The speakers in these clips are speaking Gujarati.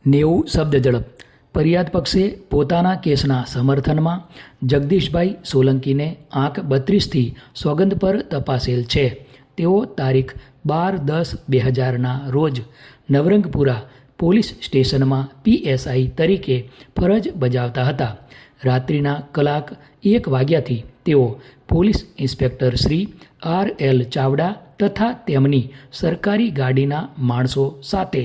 90 શબ્દ ઝડપ. ફરિયાદ પક્ષે પોતાના કેસના સમર્થનમાં જગદીશભાઈ સોલંકીને આંક 32થી સોગંદ પર તપાસેલ છે. તેઓ તારીખ 12/10/2000ના રોજ નવરંગપુરા પોલીસ સ્ટેશનમાં PSI તરીકે ફરજ બજાવતા હતા. રાત્રિના કલાક 1 વાગ્યાથી તેઓ police inspector Shri RL Chavda તથા તેમની સરકારી ગાડીના માણસો સાથે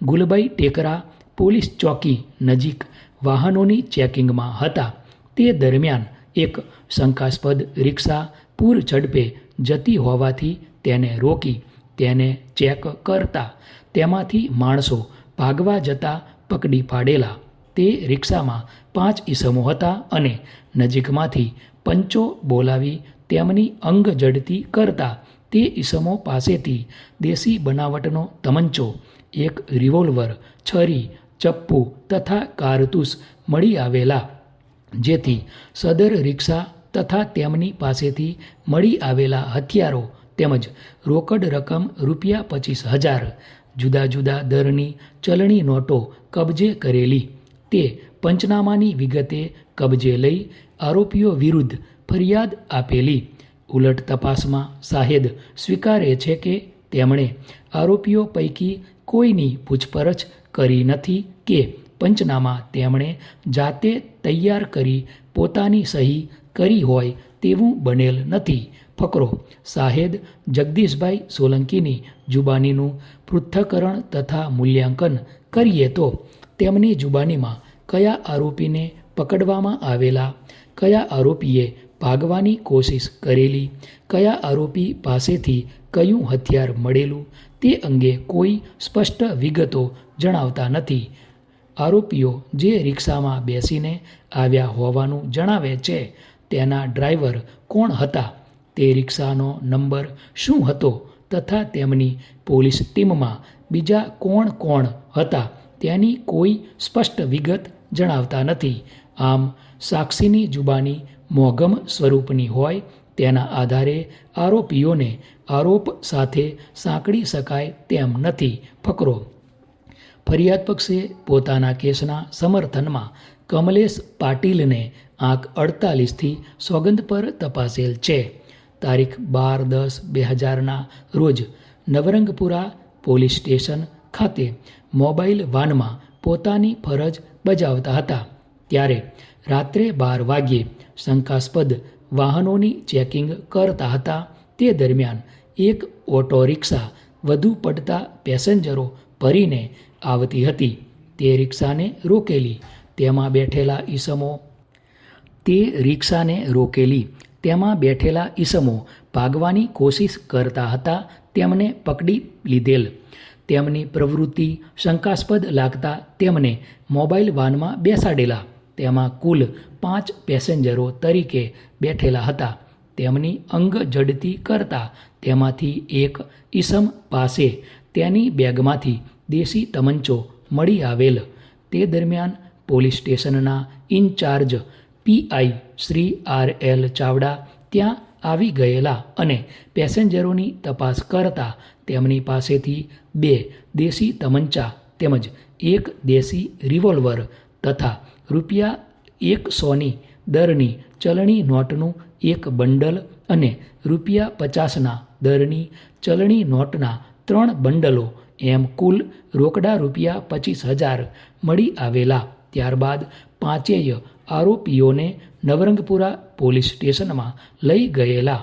ગુલબાઈ ટેકરા પોલીસ ચોકી નજીક વાહનોની ચેકિંગમાં હતા. તે દરમિયાન એક શંકાસ્પદ રિક્ષા પૂર ઝડપે જતી હોવાથી તેને રોકી તેને ચેક કરતા તેમાંથી માણસો ભાગવા જતા પકડી પાડેલા. તે રિક્ષામાં 5 ઈસમો હતા અને નજીકમાંથી પંચો બોલાવી તેમની અંગ જડતી કરતા તે ઈસમો પાસેથી દેશી બનાવટનો તમંચો, એક રિવોલ્વર, છરી, ચપ્પુ તથા કારતૂસ મળી આવેલા, જેથી સદર રિક્ષા તથા તેમની પાસેથી મળી આવેલા હથિયારો તેમજ રોકડ રકમ ₹25,000 જુદા જુદા દરની ચલણી નોટો કબજે કરેલી. તે પંચનામાની વિગતે કબજે લઈ આરોપીઓ વિરુદ્ધ ફરિયાદ આપેલી. ઉલટ તપાસમાં શાહેદ સ્વીકારે છે કે તેમણે આરોપીઓ પૈકી કોઈની પૂછપરછ કરી નથી કે પંચનામા તેમણે જાતે તૈયાર કરી પોતાની સહી કરી હોય તેવું બનેલ નથી. ફકરો: શાહેદ જગદીશભાઈ સોલંકીની જુબાનીનું પૃથ્થકરણ તથા મૂલ્યાંકન કરીએ તો તેમની જુબાનીમાં કયા આરોપીને પકડવામાં આવેલા, કયા આરોપીએ ભાગવાની કોશિશ કરેલી, કયા આરોપી પાસેથી કયું હથિયાર મળેલું તે અંગે કોઈ સ્પષ્ટ વિગતો જણાવતા નથી. આરોપીઓ જે રિક્ષામાં બેસીને આવ્યા હોવાનું જણાવે છે તેના ડ્રાઈવર કોણ હતા, તે રિક્ષાનો નંબર શું હતો તથા તેમની પોલીસ ટીમમાં બીજા કોણ કોણ હતા તેની કોઈ સ્પષ્ટ વિગત જણાવતા નથી. આમ સાક્ષીની જુબાની મોઘમ સ્વરૂપની હોય તેના આધારે આરોપીઓને આરોપ સાથે સાંકળી શકાય તેમ નથી. ફકરો: ફરિયાદ પક્ષે પોતાના કેસના સમર્થનમાં કમલેશ પાટીલને આંક 48થી સોગંદ પર તપાસેલ છે. તારીખ 12/10/2000ના રોજ નવરંગપુરા પોલીસ સ્ટેશન ખાતે મોબાઈલ વાનમાં પોતાની ફરજ બજાવતા હતા ત્યારે રાત્રે 12 વાગ્યે શંકાસ્પદ વાહનોની ચેકિંગ કરતા હતા. તે દરમિયાન એક ઓટો રિક્ષા વધુ પડતા પેસેન્જરો ભરીને આવતી હતી. તે રિક્ષાને રોકેલી. તેમાં બેઠેલા ઈસમો ભાગવાની કોશિશ કરતા હતા. તેમને પકડી લીધેલ. તેમની પ્રવૃત્તિ શંકાસ્પદ લાગતા તેમને મોબાઈલ વાનમાં બેસાડેલા. તેમાં કુલ 5 પેસેન્જરો તરીકે બેઠેલા હતા. તેમની અંગ જડતી કરતા તેમાંથી એક ઈસમ પાસે તેની બેગમાંથી દેશી તમંચો મળી આવેલ. તે દરમિયાન પોલીસ સ્ટેશનના in charge PI Shri RL Chavda ત્યાં આવી ગયેલા અને પેસેન્જરોની તપાસ કરતા તેમની પાસેથી 2 દેશી તમંચા તેમજ એક દેશી રિવોલ્વર તથા ₹100ની દરની ચલણી નોટનું એક બંડલ અને ₹50ના દરની ચલણી નોટના 3 બંડલો એમ કુલ રોકડા ₹25,000 મળી આવેલા. ત્યારબાદ પાંચેય આરોપીઓને નવરંગપુરા પોલીસ સ્ટેશનમાં લઈ ગયેલા.